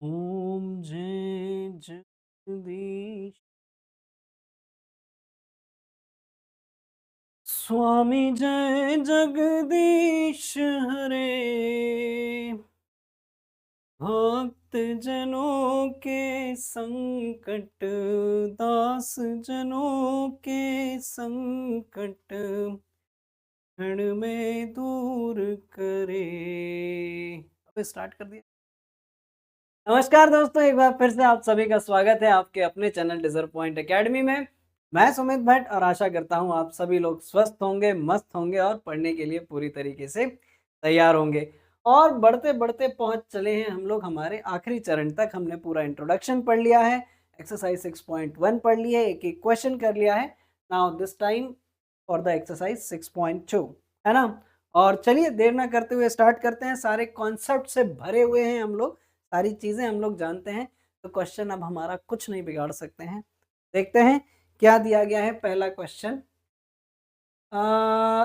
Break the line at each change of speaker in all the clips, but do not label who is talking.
ओम जय जगदीश स्वामी जय जगदीश हरे भक्त जनों के संकट दास जनों के संकट क्षण में दूर करे। अब स्टार्ट कर दिया। नमस्कार दोस्तों, एक बार फिर से आप सभी का स्वागत है आपके अपने चैनल डिजर्व पॉइंट एकेडमी में। मैं सुमित भट्ट और आशा करता हूं आप सभी लोग स्वस्थ होंगे, मस्त होंगे और पढ़ने के लिए पूरी तरीके से तैयार होंगे। और बढ़ते बढ़ते पहुंच चले हैं हम लोग हमारे आखिरी चरण तक। हमने पूरा इंट्रोडक्शन पढ़ लिया है, एक्सरसाइज 6.1 पढ़ लिया है, एक एक क्वेश्चन कर लिया है। Now this time for the exercise 6.2, है ना। और चलिए देर ना करते हुए स्टार्ट करते हैं। सारे कॉन्सेप्ट से भरे हुए हैं हम लोग, सारी चीजें हम लोग जानते हैं, तो क्वेश्चन अब हमारा कुछ नहीं बिगाड़ सकते हैं। देखते हैं क्या दिया गया है। पहला question,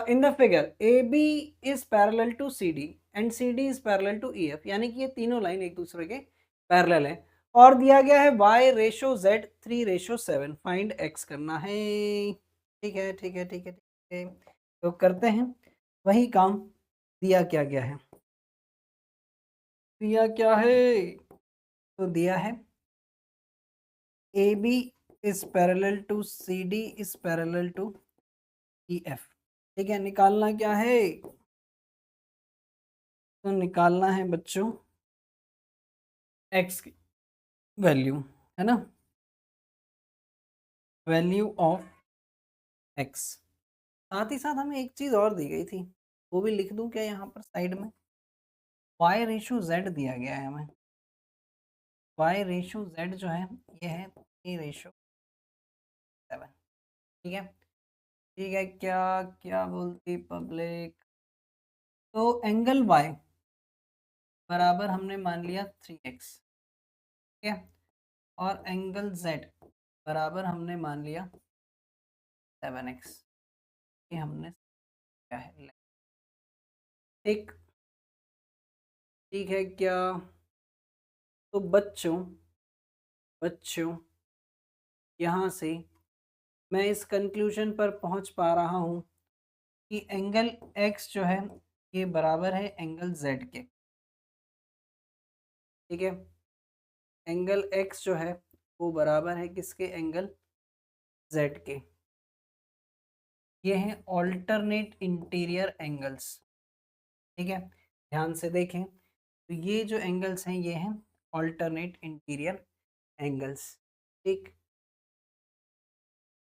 in the figure A B is parallel to C D and C D is parallel to E F, यानी कि ये तीनों लाइन एक दूसरे के पैरेलल है। और दिया गया है y ratio z 3:7, find x करना है। ठीक है ठीक है ठीक है ठीक है, तो करते हैं वही काम। दिया क्या गया है, दिया क्या है, तो दिया है AB is parallel to CD is parallel to EF। ठीक है, निकालना क्या है, तो निकालना है बच्चों x की वैल्यू, है ना, वैल्यू ऑफ x। साथ ही साथ हमें एक चीज और दी गई थी, वो भी लिख दूं क्या यहाँ पर साइड में। y रेशो z दिया गया है हमें। y रेशो z जो है ये है 3:7। ठीक है ठीक है, क्या क्या बोलती पब्लिक। तो एंगल y बराबर हमने मान लिया 3x, ठीक है, और एंगल z बराबर हमने मान लिया 7x। ये हमने क्या है, ठीक ठीक है क्या। तो बच्चों बच्चों यहाँ से मैं इस कंक्लूजन पर पहुँच पा रहा हूँ कि एंगल x जो है ये बराबर है एंगल z के। ठीक है, एंगल x जो है वो बराबर है किसके, एंगल z के। ये हैं ऑल्टरनेट इंटीरियर एंगल्स। ठीक है, ध्यान से देखें, तो ये जो एंगल्स हैं ये हैं ऑल्टरनेट इंटीरियर एंगल्स। ठीक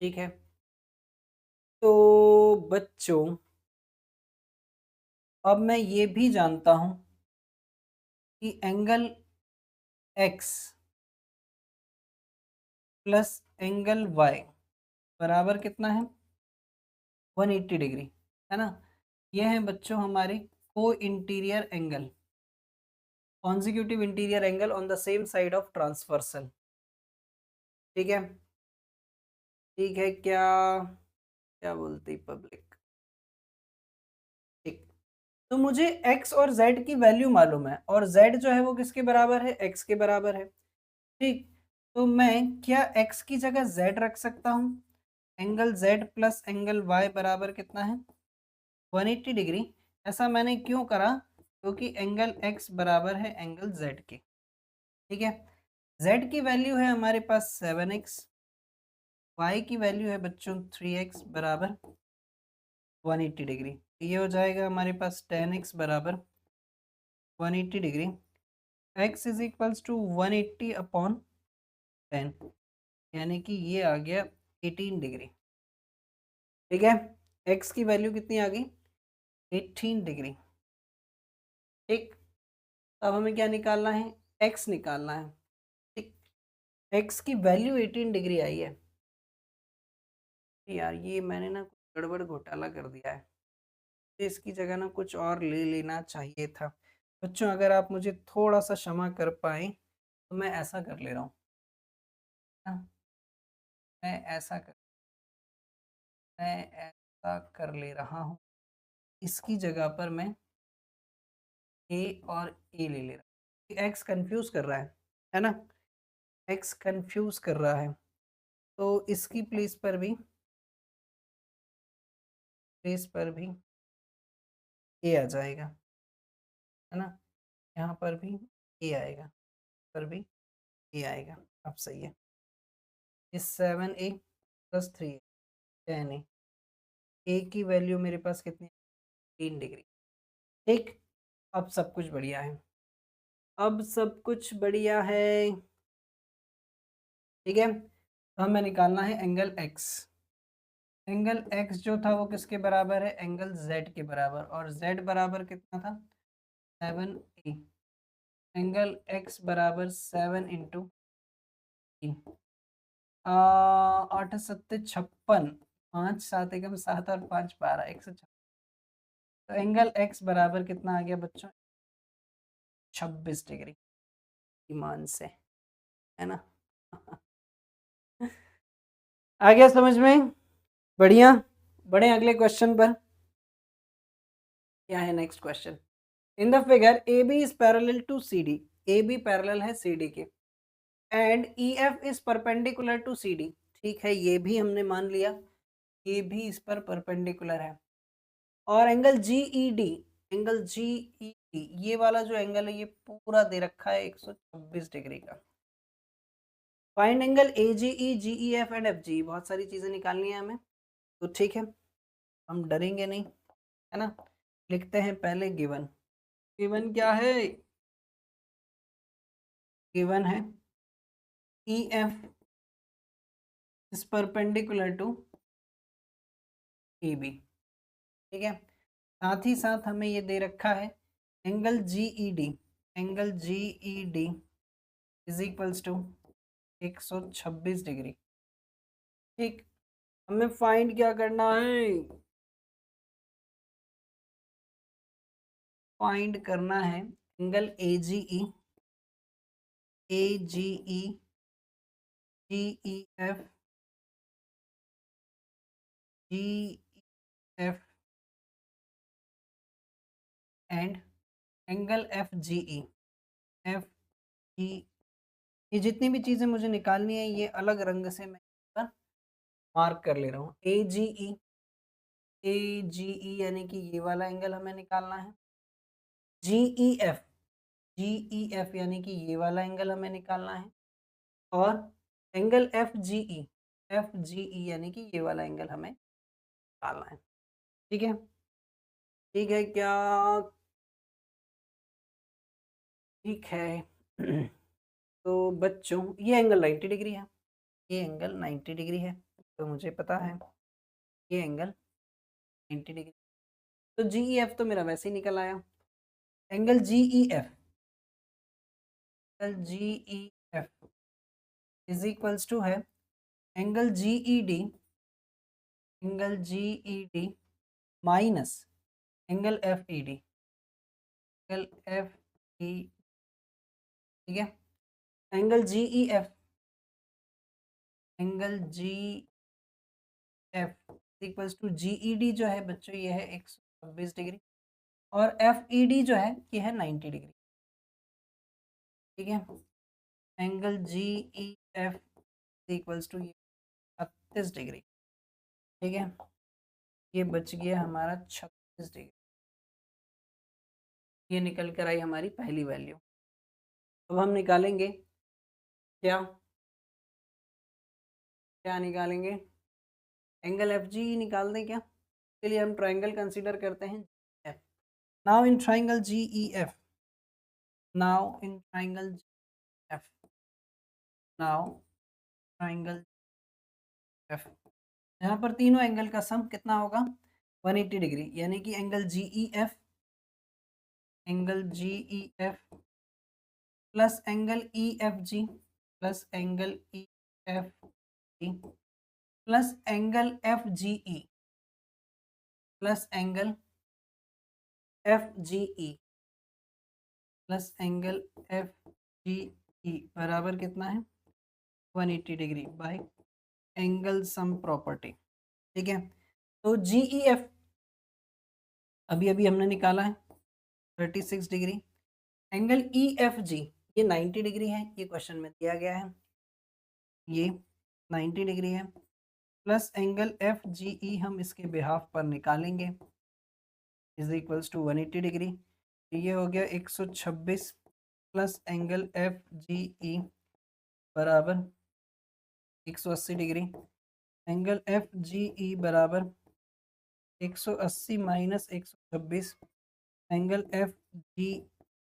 ठीक है, तो बच्चों अब मैं ये भी जानता हूं कि angle x plus angle y बराबर कितना है, 180 डिग्री, है ना। ये हैं बच्चों हमारे को interior angle, consecutive interior angle on the same side of transversal. ठीक है ठीक है क्या, क्या बोलती पब्लिक। ठीक, तो मुझे x और z की वैल्यू मालूम है, और z जो है वो किसके बराबर है, x के बराबर है। ठीक, तो मैं क्या x की जगह z रख सकता हूँ। Angle z plus angle y बराबर कितना है, 180 डिग्री। ऐसा मैंने क्यों करा, क्योंकि एंगल x बराबर है एंगल z के। ठीक है, z की वैल्यू है हमारे पास 7x, y की वैल्यू है बच्चों 3x बराबर 180 डिग्री। ये हो जाएगा हमारे पास 10x बराबर 180 degree. x is equals to 180 upon 10, यानी कि ये आ गया 18 डिग्री। ठीक है, x की वैल्यू कितनी आ गई, 18 डिग्री। ठीक, अब हमें क्या निकालना है, x निकालना है। ठीक, x की वैल्यू 18 डिग्री आई है। यार ये मैंने ना गड़बड़ घोटाला कर दिया है, तो इसकी जगह ना कुछ और ले लेना चाहिए था। बच्चों अगर आप मुझे थोड़ा सा क्षमा कर पाए तो मैं ऐसा कर ले रहा हूँ, हाँ, मैं ऐसा कर मैं ऐसा कर ले रहा हूँ। इसकी जगह पर मैं ए और ए ले ले रहा हूँ। एक्स कंफ्यूज कर रहा है, है ना, एक्स कंफ्यूज कर रहा है, तो इसकी प्लेस पर भी ए आ जाएगा, है ना, यहाँ पर भी ए आएगा, पर भी ए आएगा। अब सही है, इस 7a प्लस 3 10 ए की वैल्यू मेरे पास कितनी, 3 डिग्री। ठीक, अब सब कुछ बढ़िया है, अब सब कुछ बढ़िया है। ठीक है, तो हमें निकालना है एंगल एक्स। एंगल एक्स जो था वो किसके बराबर है, एंगल जेड के बराबर, और जेड बराबर कितना था, 7a। एंगल एक्स बराबर 7 इंटू 8 सत्ते 56, 5 7 एकम 7 और 5 12, 156। तो एंगल एक्स बराबर कितना आ गया बच्चों, 26 डिग्री ईमान से, है ना। आ गया समझ में, बढ़िया। बढ़े अगले क्वेश्चन पर। क्या है next question, in the figure A B is parallel to C D, A B parallel है सी डी के, and E F is perpendicular to C D. ठीक है, ये भी हमने मान लिया, ये भी इस पर परपेंडिकुलर है। और angle G E D, angle G E D ये वाला जो एंगल है ये पूरा दे रखा है 126 डिग्री का। Find angle A G E, G E F and F G, बहुत सारी चीजें निकालनी है हमें, तो ठीक है, हम डरेंगे नहीं, है ना। लिखते हैं पहले गिवन, गिवन क्या है, गिवन है E F is perpendicular to A B. ठीक है, साथ ही साथ हमें ये दे रखा है angle G E D, angle G E D is equals to 126 degree. ठीक, हमें फाइंड क्या करना है, फाइंड करना है angle A G E, A G E, G E F, G F and angle F G E, F G. ये जितनी भी चीज़ें मुझे निकालनी है ये अलग रंग से मैं मार्क कर ले रहा हूँ। ए जी ई, ए जी ई यानी कि ये वाला एंगल हमें निकालना है। जी E F, G E F यानी कि ये वाला एंगल हमें निकालना है। और angle F G E, F G ई यानी कि ये वाला एंगल हमें निकालना है। ठीक है, ठीक है क्या, ठीक है। तो बच्चों ये एंगल 90 डिग्री है, ये एंगल 90 डिग्री है, तो मुझे पता है ये एंगल 90 डिग्री। तो जी ई एफ तो मेरा वैसे ही निकल आया, angle G E F, angle G E F is equals to है angle G E D, angle G E D minus angle F E D, angle F E. ठीक है, angle G E F, angle G F equals to G E D जो है बच्चों ये है 126 degree, और F E D जो है ये है 90 डिग्री। ठीक है, angle G E F equals to ये 36 डिग्री। ठीक है, ये बच गया हमारा 36 डिग्री, ये निकल कर आई हमारी पहली वैल्यू। अब हम निकालेंगे क्या, क्या निकालेंगे, एंगल एफ जी निकाल दें क्या, के लिए हम ट्राइंगल कंसीडर करते हैं F. Now in triangle G E F, now in triangle F, now triangle F, यहाँ पर तीनों एंगल का सम कितना होगा 180 डिग्री, यानी कि angle G E F, angle G E F plus angle E F G, plus angle E F G plus angle F G E, plus angle F G E, plus angle F G E बराबर कितना है 180 degree by angle sum property. ठीक है, तो जी E F अभी अभी हमने निकाला है 36 degree, angle E F G ये 90 डिग्री है, ये क्वेश्चन में दिया गया है, ये 90 डिग्री है, प्लस एंगल एफ जी ई हम इसके बिहाफ पर निकालेंगे इज इक्वल्स टू 180 डिग्री। ये हो गया 126 plus angle F G E बराबर 180 degree. Angle F G E बराबर 180 minus 126, angle F G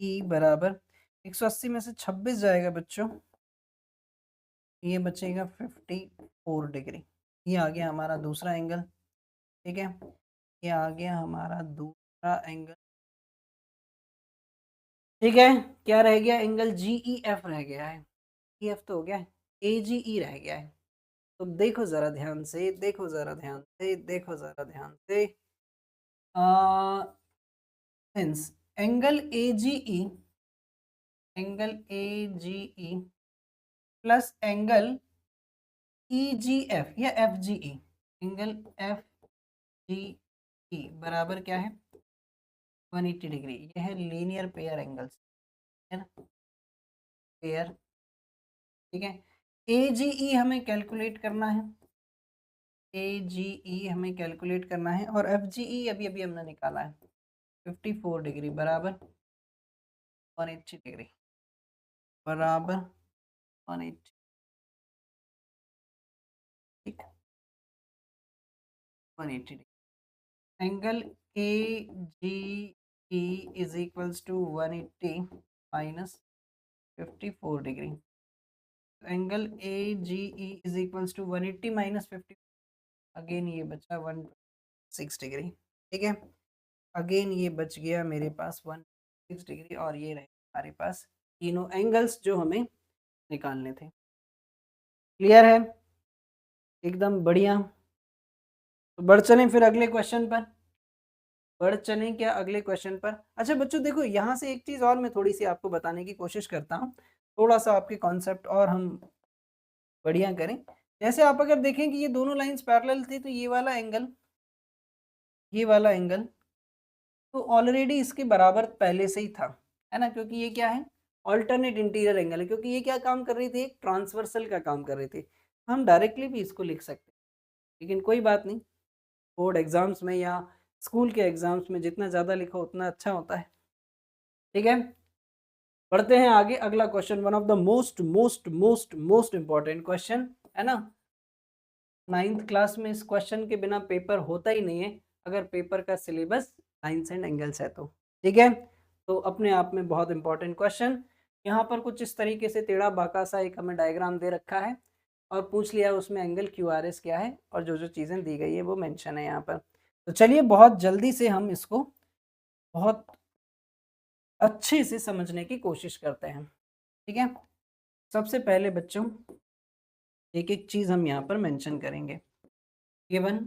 E बराबर 180 में से 26 जाएगा बच्चों, ये बचेगा 54 डिग्री। ये आ गया हमारा दूसरा एंगल, ठीक है, ये आ गया हमारा दूसरा एंगल, ठीक है। क्या रह गया? एंगल जी ई एफ रह गया है, ई एफ तो हो गया है, ए जी ई रह गया है। तो देखो जरा ध्यान से, देखो जरा ध्यान से, देखो जरा ध्यान से, since angle A G E, angle A G E plus angle E G F या F G E, angle F G E बराबर क्या है? 180 डिग्री। ये है लीनियर पेयर एंगल्स, है ना, पेयर, ठीक है। ए जी ई हमें कैलकुलेट करना है, ए जी ई हमें कैलकुलेट करना है, और एफ जी ई अभी अभी हमने निकाला है 54 डिग्री बराबर 180 डिग्री बराबर 180, ठीक, 180 degree. Angle A G E is equals to 180 minus 54 degree. Angle A G E is equals to 180 minus 50, again ये बचा 16 डिग्री, ठीक है। अगेन ये बच गया मेरे पास 16 डिग्री, और ये रहे हमारे पास तीनों एंगल्स जो हमें निकालने थे। क्लियर है? एकदम बढ़िया। तो बढ़ चलें फिर अगले क्वेश्चन पर, बढ़ चलें क्या अगले क्वेश्चन पर? अच्छा बच्चों देखो, यहाँ से एक चीज़ और मैं थोड़ी सी आपको बताने की कोशिश करता हूँ, थोड़ा सा आपके कॉन्सेप्ट और हम बढ़िया करें। जैसे आप अगर देखें कि ये दोनों लाइंस पैरेलल थी, तो ये वाला एंगल, ये वाला एंगल तो ऑलरेडी इसके बराबर पहले से ही था, है ना, क्योंकि ये क्या है? ऑल्टरनेट इंटीरियर एंगल है, क्योंकि ये क्या काम कर रही थी? एक ट्रांसवर्सल का काम कर रही थी। हम डायरेक्टली भी इसको लिख सकते हैं, लेकिन कोई बात नहीं, बोर्ड एग्जाम्स में या स्कूल के एग्जाम्स में जितना ज़्यादा लिखो उतना अच्छा होता है, ठीक है। पढ़ते हैं आगे अगला question, one of the most most most most important question, है ना। 9th क्लास में इस क्वेश्चन के बिना पेपर होता ही नहीं है, अगर पेपर का सिलेबस साइंस एंड एंगल्स है तो, ठीक है। तो अपने आप में बहुत इंपॉर्टेंट क्वेश्चन। यहाँ पर कुछ इस तरीके से टेढ़ा बाका सा एक हमें डायग्राम दे रखा है, और पूछ लिया उसमें एंगल क्यू आर एस क्या है, और जो जो चीज़ें दी गई है वो मेंशन है यहाँ पर। तो चलिए बहुत जल्दी से हम इसको बहुत अच्छे से समझने की कोशिश करते हैं, ठीक है। सबसे पहले बच्चों एक एक चीज़ हम यहाँ पर मेंशन करेंगे। गिवन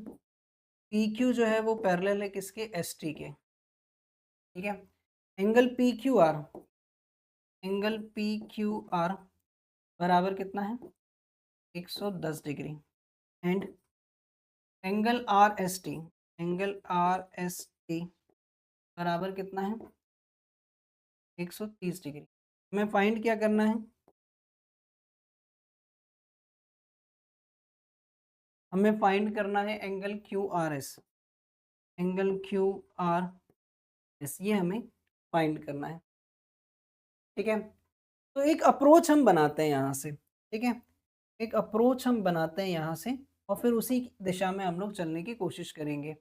पी क्यू जो है वो पैरेलल है किसके? एस टी के, ठीक है। Angle P Q are, angle P Q are बराबर कितना है? 110 degree. And angle are S T, angle are S T बराबर कितना है? 130 डिग्री। हमें फाइंड क्या करना है? हमें फाइंड करना है angle Q R S, angle Q R S, ये हमें फाइंड करना है, ठीक है। तो एक अप्रोच हम बनाते हैं यहाँ से, ठीक है, एक अप्रोच हम बनाते हैं यहाँ से, और फिर उसी दिशा में हम लोग चलने की कोशिश करेंगे।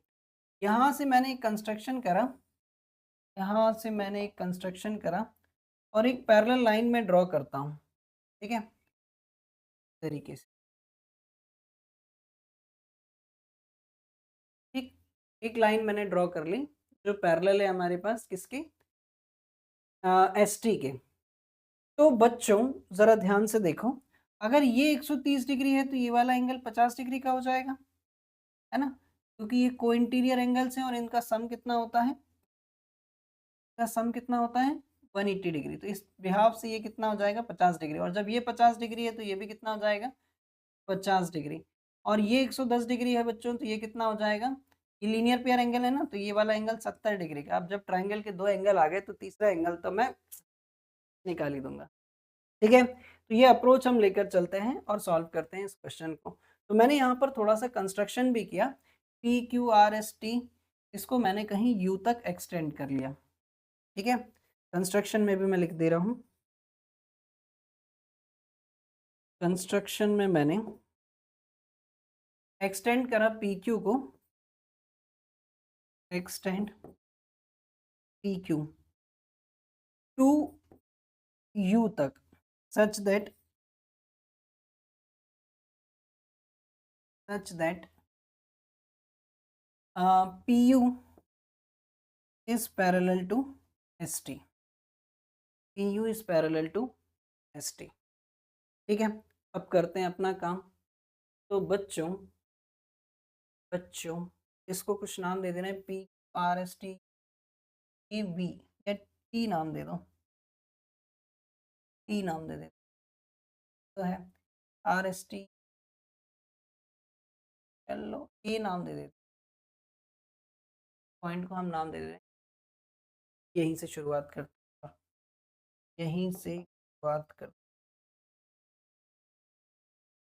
यहाँ से मैंने एक कंस्ट्रक्शन करा, यहाँ से मैंने एक कंस्ट्रक्शन करा, और एक पैरेलल लाइन में ड्रॉ करता हूँ, ठीक है, तरीके से, ठीक। एक लाइन मैंने ड्रॉ कर ली जो पैरेलल है हमारे पास किसके? एस टी के। तो बच्चों ज़रा ध्यान से देखो, अगर ये 130 डिग्री है तो ये वाला एंगल 50 डिग्री का हो जाएगा, है ना, क्योंकि ये को इंटीरियर एंगल्स हैं, और इनका सम कितना होता है? इसका सम कितना होता है? 180 डिग्री। तो इस बिहाफ से ये कितना हो जाएगा? 50 डिग्री। और जब ये 50 डिग्री है तो ये भी कितना हो जाएगा? 50 डिग्री। और ये 110 डिग्री है बच्चों, तो ये कितना हो जाएगा? ये लीनियर पेयर एंगल है ना, तो ये वाला एंगल 70 डिग्री का। अब जब ट्राइंगल के दो एंगल आ गए तो तीसरा एंगल तो मैं निकाल ही दूंगा, ठीक है, तो ये अप्रोच हम लेकर चलते हैं और सॉल्व करते हैं इस क्वेश्चन को। तो मैंने यहाँ पर थोड़ा सा कंस्ट्रक्शन भी किया, P Q R S T, इसको मैंने कहीं यू तक एक्सटेंड कर लिया। ठीक है, कंस्ट्रक्शन में भी मैं लिख दे रहा हूँ, कंस्ट्रक्शन में मैंने एक्सटेंड करा पी क्यू को, extend P Q to U तक, such that P U is parallel to ST, PU is parallel to ST। ठीक है, अब करते हैं अपना काम। तो बच्चों इसको कुछ नाम दे देना है, P R S T A B, या टी नाम दे दो, टी नाम दे दे तो है आर एस टी, चलो ए नाम दे दे, पॉइंट को हम नाम दे दें, यहीं से शुरुआत करते हैं, यहीं से शुरुआत कर,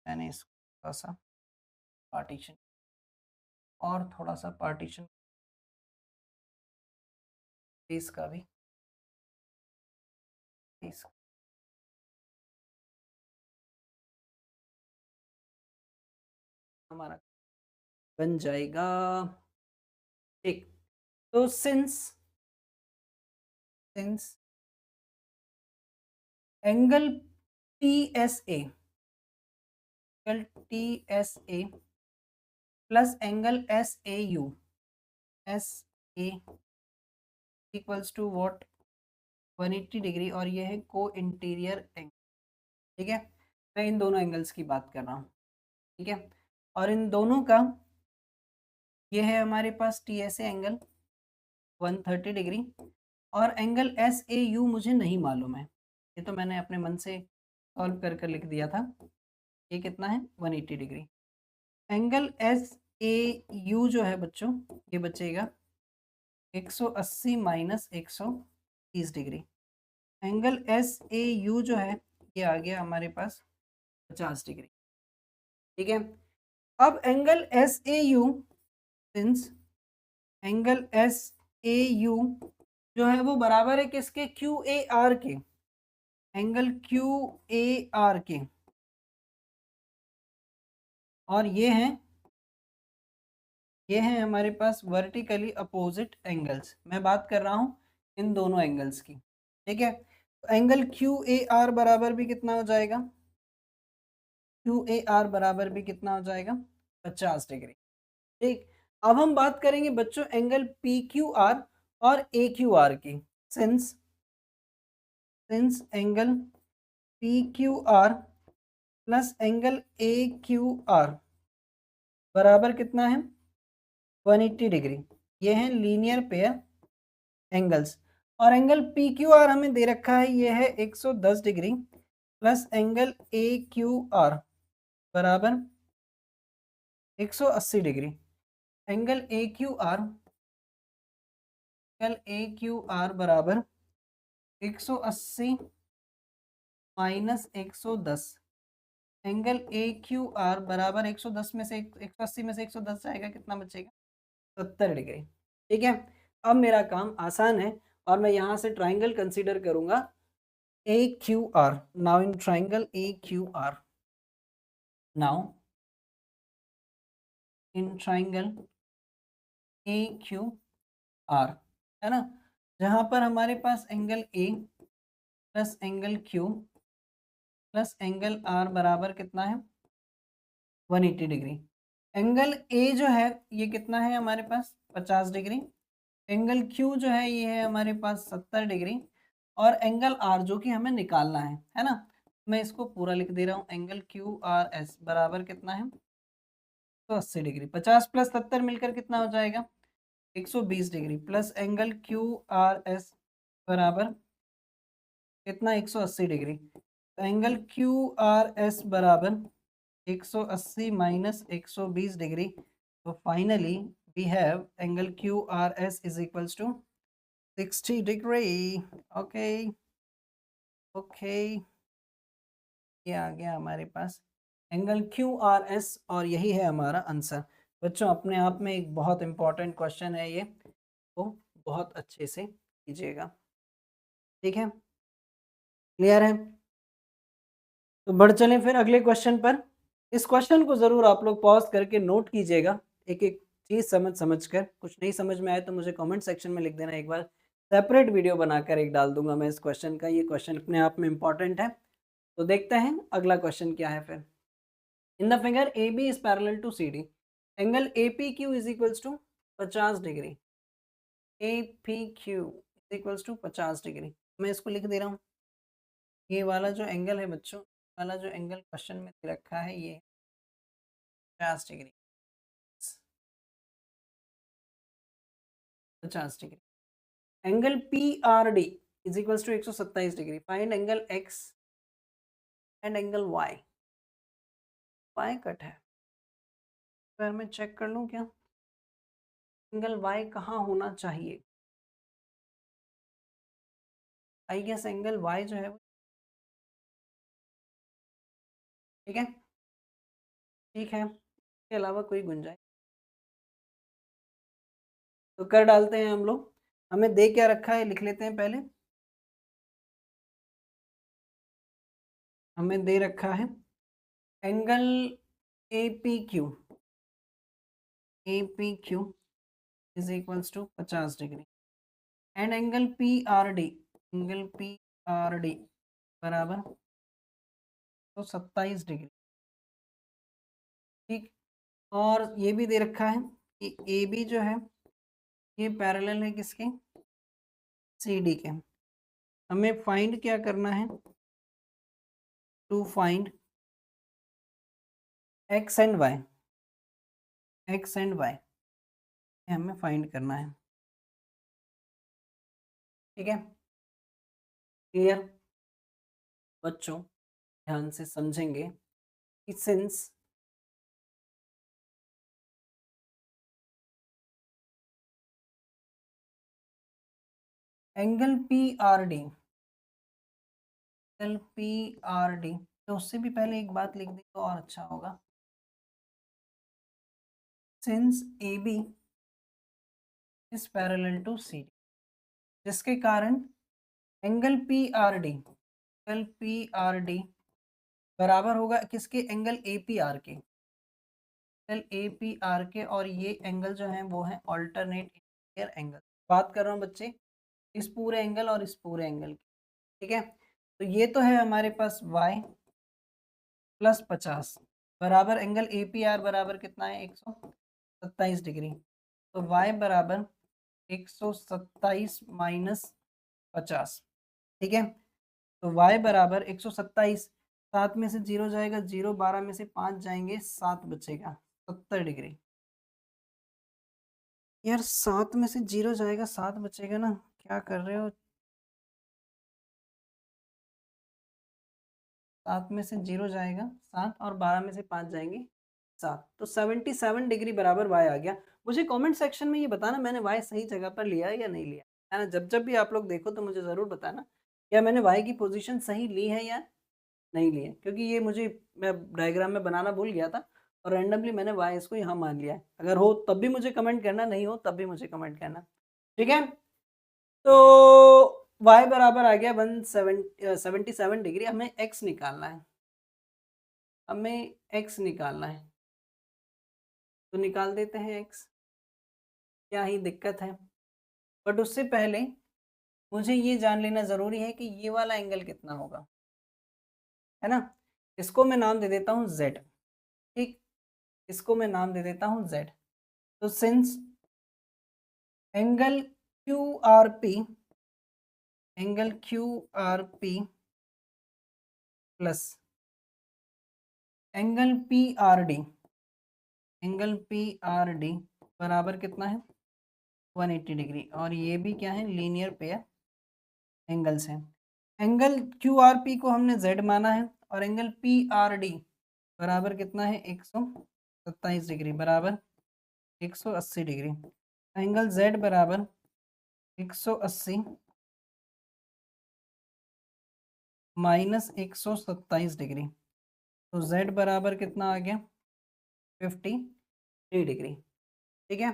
मैंने इसको थोड़ा सा पार्टीशन और थोड़ा सा पार्टीशन इसका भी, इसका हमारा बन जाएगा। ठीक, तो since angle T S A, angle T S A plus angle S A U, S A equals to what, 180 degree, और ये है को इंटीरियर एंगल। ठीक है, मैं इन दोनों एंगल्स की बात कर रहा हूँ। ठीक है, और इन दोनों का ये है हमारे पास T S A angle 130 degree, और एंगल एस ए यू मुझे नहीं मालूम है, ये तो मैंने अपने मन से सॉल्व कर कर लिख दिया था। ये कितना है, 180 degree. Angle S A you जो है बच्चों, ये बचेगा 180 minus 130 degree. Angle S A you जो है ये आ गया हमारे पास 50 डिग्री। ठीक है, अब angle S A you, since angle S A you जो है वो बराबर है किसके, क्यू ए आर के, एंगल क्यू ए आर के, और ये हैं हमारे पास वर्टिकली अपोजिट एंगल्स। मैं बात कर रहा हूँ इन दोनों एंगल्स की। ठीक है, तो एंगल क्यू ए आर बराबर भी कितना हो जाएगा, क्यू ए आर बराबर भी कितना हो जाएगा, 50 डिग्री। ठीक, अब हम बात करेंगे बच्चों एंगल पी क्यू आर और ए क्यू आर की। Since angle P Q are plus angle A Q are बराबर कितना है, 180 डिग्री। ये है लीनियर पेयर एंगल्स, और एंगल पी क्यू आर हमें दे रखा है, ये है 110 degree, plus angle A Q are बराबर 180 degree. Angle A Q are बराबर 180 minus 110, angle A Q are बराबर 110 में से 180 में से 110 जाएगा, कितना बचेगा, 70 डिग्री। ठीक है, अब मेरा काम आसान है, और मैं यहाँ से ट्राइंगल कंसीडर करूंगा A Q R. Now in triangle A Q R, now in triangle A Q R, है ना, जहां पर हमारे पास angle A plus angle Q plus angle R बराबर कितना है, 180 डिग्री। एंगल ए जो है ये कितना है हमारे पास, 50 डिग्री। एंगल क्यू जो है ये है हमारे पास 70 डिग्री, और एंगल आर जो कि हमें निकालना है ना, मैं इसको पूरा लिख दे रहा हूँ, एंगल क्यू आर एस बराबर कितना है, तो 80 डिग्री। 50 प्लस 70 मिलकर कितना हो जाएगा, 120 degree, plus angle Q R S बराबर कितना, 180 डिग्री। तो एंगल क्यू आर एस बराबर 180 माइनस 120 डिग्री। तो finally we have angle Q R S is equals to 60 degree. Okay okay ये आ गया हमारे पास एंगल QRS और यही है हमारा आंसर। बच्चों अपने आप में एक बहुत इंपॉर्टेंट क्वेश्चन है ये, तो बहुत अच्छे से कीजिएगा। ठीक है, क्लियर है? तो बढ़ चलें फिर अगले क्वेश्चन पर। इस क्वेश्चन को ज़रूर आप लोग पॉज करके नोट कीजिएगा, एक एक चीज़ समझ कर। कुछ नहीं समझ में आए तो मुझे कमेंट सेक्शन में लिख देना, एक बार सेपरेट वीडियो बनाकर एक डाल दूंगा मैं इस क्वेश्चन का। ये क्वेश्चन अपने आप में इंपॉर्टेंट है। तो देखते हैं अगला क्वेश्चन क्या है फिर। In the figure A B is parallel to C D, angle A P Q is equals to 50 degree. A P Q is equals to 50 degree. मैं इसको लिख दे रहा हूँ। ये वाला जो एंगल है बच्चों, वाला जो एंगल क्वेश्चन में दे रखा है ये 50 degree, 50 degree. Angle P R D is equals to 127 degree. Find angle X and angle Y. Y cut है, फिर मैं चेक कर लूँ क्या एंगल वाई कहाँ होना चाहिए। आई गेस एंगल वाई जो है वो, ठीक है, ठीक है, इसके अलावा कोई गुंजाइश तो कर डालते हैं हम लोग। हमें दे क्या रखा है लिख लेते हैं पहले। हमें दे रखा है angle A P Q, A P Q is equals to 50 degree and angle P R D, angle P R D बराबर तो 27 डिग्री। ठीक, और ये भी दे रखा है कि ए बी जो है ये पैरेलल है किसके, सी डी के। हमें फाइंड क्या करना है, to find X and Y, X and Y हमें फाइंड करना है। ठीक है, क्लियर? बच्चों ध्यान से समझेंगे कि since angle P R D, angle P R D, तो उससे भी पहले एक बात लिख दें तो और अच्छा होगा। Since A B is parallel to C D, जिसके कारण angle P R D, angle P R D बराबर होगा किसके, एंगल ए पी आर के, एंगल ए पी आर के। और ये एंगल जो है वो है ऑल्टरनेट इंटीरियर एंगल। बात कर रहा हूँ बच्चे इस पूरे एंगल और इस पूरे एंगल की। ठीक है, तो ये तो है हमारे पास y प्लस 50 बराबर एंगल ए पी आर बराबर कितना है, 127 डिग्री। तो y बराबर 127 माइनस 50। ठीक है, तो y बराबर 127, 7 में से 0 जाएगा 0, 12 में से 5 जाएंगे 7 बचेगा 70 डिग्री। यार 7 में से 0 जाएगा 7 बचेगा ना, क्या कर रहे हो? 7 में से 0 जाएगा 7 और 12 में से 5 जाएंगे 7, तो 77 डिग्री बराबर y आ गया। मुझे कमेंट सेक्शन में ये बताना मैंने y सही जगह पर लिया है या नहीं लिया है ना। जब जब भी आप लोग देखो तो मुझे ज़रूर बताना क्या मैंने y की पोजीशन सही ली है या नहीं ली है, क्योंकि ये मुझे मैं डायग्राम में बनाना भूल गया था और रैंडमली मैंने y इसको यहाँ मान लिया है। अगर हो तब भी मुझे कमेंट करना, नहीं हो तब भी मुझे कमेंट करना। ठीक है, तो y बराबर आ गया 177 डिग्री। हमें x निकालना है, हमें x निकालना है, तो निकाल देते हैं x, क्या ही दिक्कत है। बट उससे पहले मुझे ये जान लेना ज़रूरी है कि ये वाला एंगल कितना होगा, है ना। इसको मैं नाम दे देता हूँ z। ठीक, इसको मैं नाम दे देता हूँ z। तो since angle Q R P, angle Q R P plus angle P R D, angle P R D बराबर कितना है 180 डिग्री। और ये भी क्या है, लीनियर पेयर एंगल्स हैं। एंगल क्यू आर पी को हमने z माना है और एंगल पी आर डी बराबर कितना है 127 डिग्री बराबर 180 डिग्री। एंगल z बराबर 180 -127 डिग्री। तो z बराबर कितना आ गया? 53 डिग्री। ठीक है,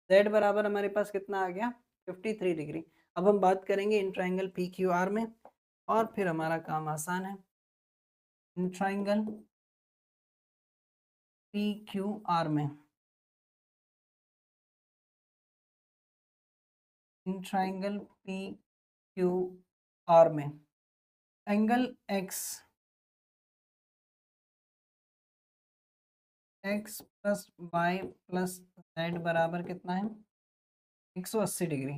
z बराबर हमारे पास कितना आ गया? 53 डिग्री। अब हम बात करेंगे इन ट्राइंगल पी क्यू आर में, और फिर हमारा काम आसान है। इन ट्राइंगल पी क्यू आर में, इन ट्राइंगल पी क्यू आर में angle x plus Y plus Z बराबर कितना है? 180 डिग्री।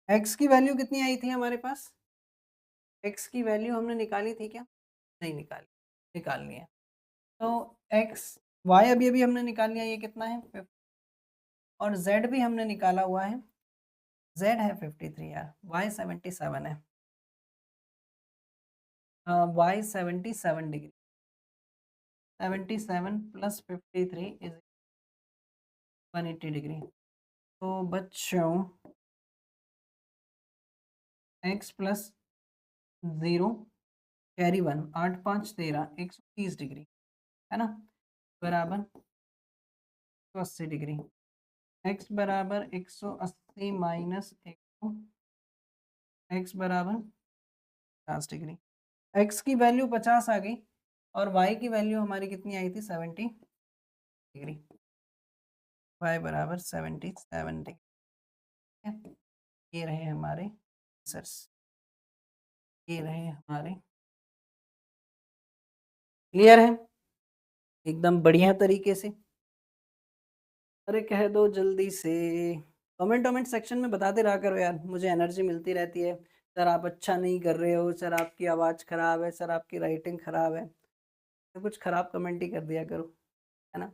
x की वैल्यू कितनी आई थी हमारे पास? x की वैल्यू हमने निकाली थी क्या? नहीं निकाली, निकालनी है। तो x y अभी अभी हमने निकाल लिया, ये कितना है? 50। और z भी हमने निकाला हुआ है, z है 53 यार, y 77 है। y 77 degree, 77 plus 53 is 180 degree. तो बच्चों x प्लस 0 कैरी 1, 8 5 13, 130 डिग्री है ना, बराबर 180 डिग्री। x बराबर 180 माइनस 100, x बराबर 50 डिग्री। x की वैल्यू 50 आ गई, और y की वैल्यू हमारी कितनी आई थी? 70 डिग्री। y बराबर 77 डिग्री। ये रहे हमारे आंसर्स, ये रहे हमारे। क्लियर है एकदम बढ़िया तरीके से? अरे कह दो जल्दी से, कमेंट सेक्शन में बताते रहा करो यार, मुझे एनर्जी मिलती रहती है। सर आप अच्छा नहीं कर रहे हो, सर आपकी आवाज़ ख़राब है, सर आपकी राइटिंग ख़राब है, तो कुछ ख़राब कमेंट ही कर दिया करो, है ना।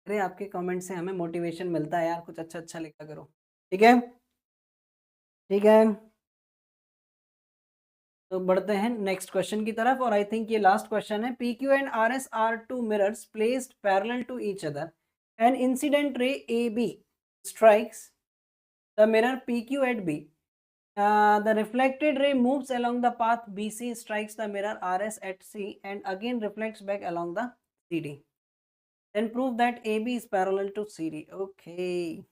अरे आपके कमेंट से हमें मोटिवेशन मिलता है यार, कुछ अच्छा अच्छा लिखा करो। ठीक है, ठीक है। तो बढ़ते हैं नेक्स्ट क्वेश्चन की तरफ, और आई थिंक ये लास्ट क्वेश्चन है। P Q and R S are two mirrors placed parallel to each other, an incident ray A B strikes the mirror PQ at B. The reflected ray moves along the path BC, strikes the mirror RS at C, and again reflects back along the CD. Then prove that AB is parallel to CD. Okay,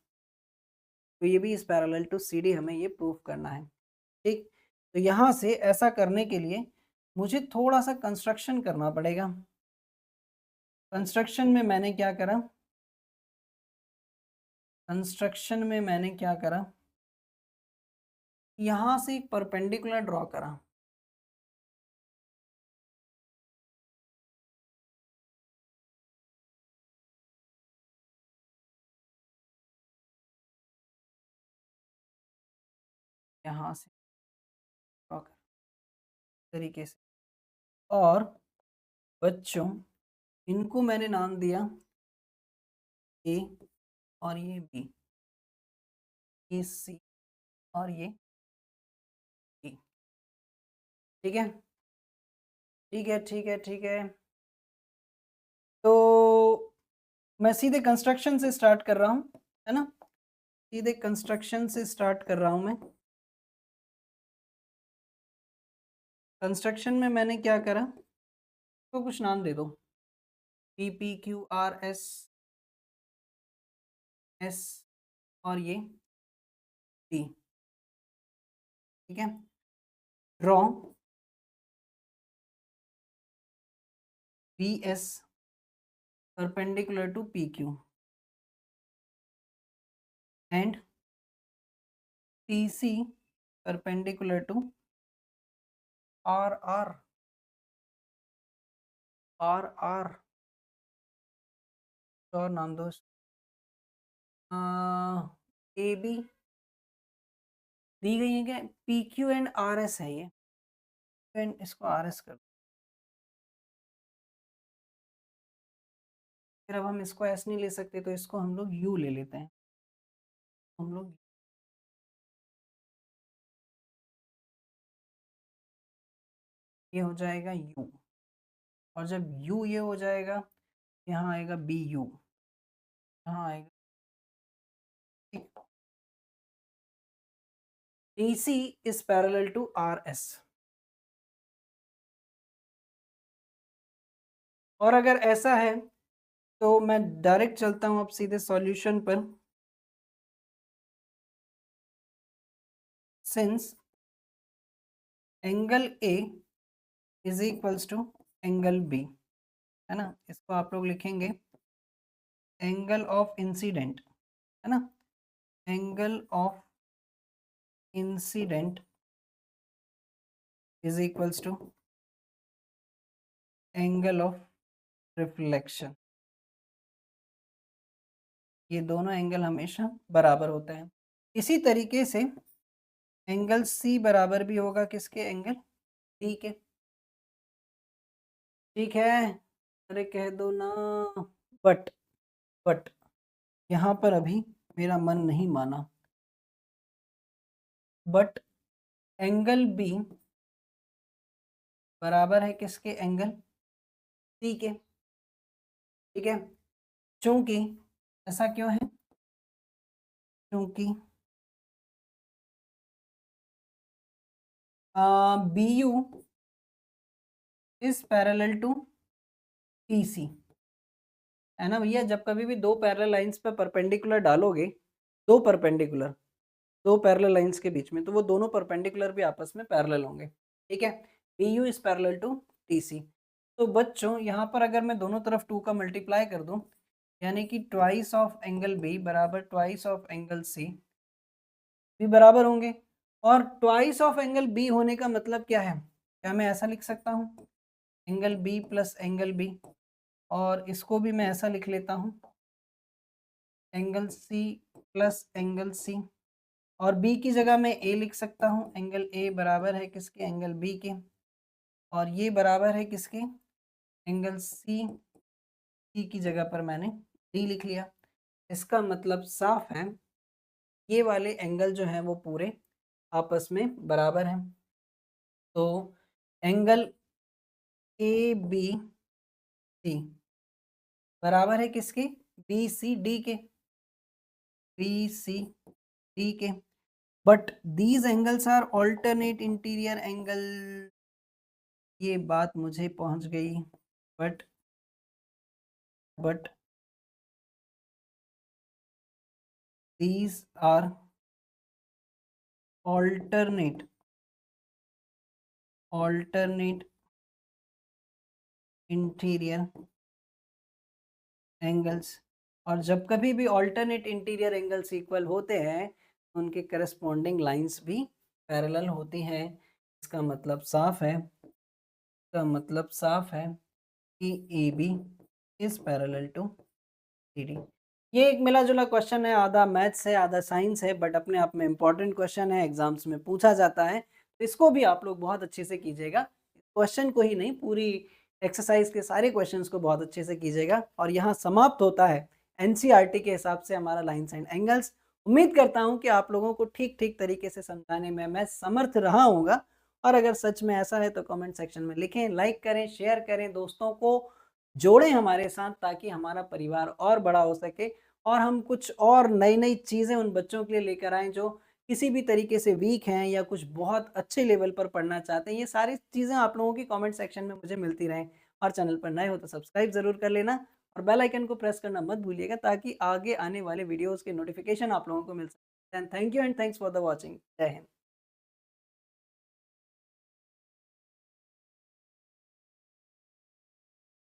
तो AB is parallel to CD हमें ये prove करना है। ठीक, तो यहाँ से ऐसा करने के लिए मुझे थोड़ा सा कंस्ट्रक्शन करना पड़ेगा। कंस्ट्रक्शन में मैंने क्या करा? कंस्ट्रक्शन में मैंने क्या करा? यहाँ से एक परपेंडिकुलर ड्रॉ करा। यहाँ से ड्रॉ कर तरीके से, और बच्चों इनको मैंने नाम दिया ए, और ये बी, ये सी, और ये डी। ठीक है, ठीक है, ठीक है, ठीक है। तो मैं सीधे कंस्ट्रक्शन से स्टार्ट कर रहा हूँ, है ना, सीधे कंस्ट्रक्शन से स्टार्ट कर रहा हूँ मैं। कंस्ट्रक्शन में मैंने क्या करा, तो कुछ नाम दे दो, P P Q R S S, और ये डी। ठीक है, draw B S perpendicular to PQ and TC perpendicular to RR, RR और नाम दो ए बी दी गई है क्या? P Q and R S है ये, एंड इसको आर एस कर दो। फिर अब हम इसको एस नहीं ले सकते, तो इसको हम लोग यू ले लेते हैं। हम लोग ये हो जाएगा यू, और जब यू ये हो जाएगा, यहाँ आएगा बी यू, यहाँ आएगा T C is parallel to R S. और अगर ऐसा है तो मैं डायरेक्ट चलता हूँ अब सीधे सॉल्यूशन पर। Since angle A is equals to angle B, है ना, इसको आप लोग लिखेंगे एंगल ऑफ इंसिडेंट, है ना, angle of incident is equals to angle of reflection. ये दोनों एंगल हमेशा बराबर होते हैं। इसी तरीके से एंगल सी बराबर भी होगा किसके, एंगल डी के। ठीक है, अरे कह दो ना। बट बट यहाँ पर अभी मेरा मन नहीं माना। बट एंगल बी बराबर है किसके, एंगल सी के। ठीक है, चूंकि ऐसा क्यों है, क्योंकि B U is parallel to T C, है ना भैया। जब कभी भी दो पैरेलल लाइंस पे परपेंडिकुलर डालोगे, दो परपेंडिकुलर, दो पैरेलल लाइंस के बीच में, तो वो दोनों परपेंडिकुलर भी आपस में पैरेलल होंगे। ठीक है, B U is parallel to T C. तो बच्चों यहाँ पर अगर मैं दोनों तरफ 2 का मल्टीप्लाई कर दूं, यानी कि ट्वाइस ऑफ एंगल बी बराबर ट्वाइस ऑफ एंगल सी भी बराबर होंगे। और ट्वाइस ऑफ एंगल बी होने का मतलब क्या है, क्या मैं ऐसा लिख सकता हूँ, angle B plus angle B, और इसको भी मैं ऐसा लिख लेता हूँ, angle C plus angle C, और बी की जगह मैं ए लिख सकता हूँ, एंगल ए बराबर है किसके, एंगल बी के, और ये बराबर है किसके, एंगल सी, सी की जगह पर मैंने डी लिख लिया। इसका मतलब साफ है, ये वाले एंगल जो हैं वो पूरे आपस में बराबर हैं। तो एंगल ए बी सी बराबर है किसके, बी सी डी के, बी सी डी के। But these angles are alternate interior angle, ये बात मुझे पहुंच गई। But but these are alternate interior angles. और जब कभी भी ऑल्टरनेट इंटीरियर एंगल्स इक्वल होते हैं, उनके करस्पॉन्डिंग लाइंस भी पैरेलल होती हैं। इसका मतलब साफ है, इसका मतलब साफ है कि A B is parallel to C D. ये एक मिला जुला क्वेश्चन है, आधा मैथ्स है आधा साइंस है, बट अपने आप में इंपॉर्टेंट क्वेश्चन है, एग्जाम्स में पूछा जाता है, तो इसको भी आप लोग बहुत अच्छे से कीजिएगा। क्वेश्चन को ही नहीं, पूरी एक्सरसाइज के सारे क्वेश्चंस को बहुत अच्छे से कीजिएगा। और यहाँ समाप्त होता है एनसीईआरटी के हिसाब से हमारा लाइन्स एंड एंगल्स। उम्मीद करता हूँ कि आप लोगों को ठीक ठीक तरीके से समझाने में मैं समर्थ रहा हूँगा, और अगर सच में ऐसा है तो कमेंट सेक्शन में लिखें, लाइक करें, शेयर करें, दोस्तों को जोड़ें हमारे साथ, ताकि हमारा परिवार और बड़ा हो सके, और हम कुछ और नई नई चीज़ें उन बच्चों के लिए लेकर आएँ जो किसी भी तरीके से वीक हैं या कुछ बहुत अच्छे लेवल पर पढ़ना चाहते हैं। ये सारी चीज़ें आप लोगों की कमेंट सेक्शन में मुझे मिलती रहें। और चैनल पर नए हो तो सब्सक्राइब ज़रूर कर लेना, और बेल आइकन को प्रेस करना मत भूलिएगा, ताकि आगे आने वाले वीडियोज़ के नोटिफिकेशन आप लोगों को मिल सके। Thank you and thanks for the watching. जय हिंद।